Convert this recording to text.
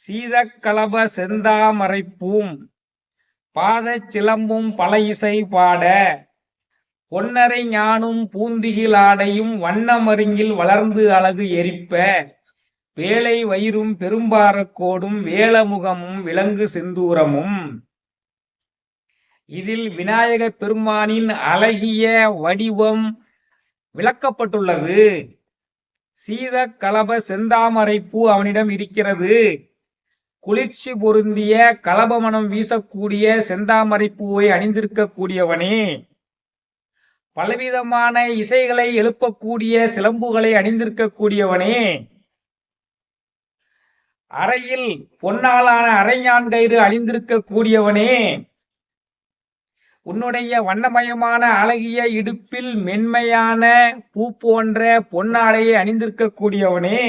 சீதக்களப செந்தாமரைப்பூம் பாதச் சிலம்பும் பல இசை பாட பொன்னரை ஞானும் பூந்திகில் ஆடையும் வண்ணமருங்கில் வளர்ந்து அழகு எரிப்ப வேலை வயிறும் பெரும்பாரக்கோடும் வேலமுகமும் விலங்கு செந்தூரமும். இதில் விநாயக பெருமானின் அழகிய வடிவம் விளக்கப்பட்டுள்ளது. சீதக்களப செந்தாமரைப்பூ அவனிடம் இருக்கிறது. குளிர்ச்சி பொருந்திய கலபமனம் வீசக்கூடிய செந்தாமரைப்பூவை அணிந்திருக்கக்கூடியவனே, பலவிதமான இசைகளை எழுப்பக்கூடிய சிலம்புகளை அணிந்திருக்கக்கூடியவனே, அறையில் பொன்னாலான அரைஞான் கயிறு அணிந்திருக்கக்கூடியவனே, உன்னுடைய வண்ணமயமான அழகிய இடுப்பில் மென்மையான பூ போன்ற பொன்னாடையை அணிந்திருக்கக்கூடியவனே,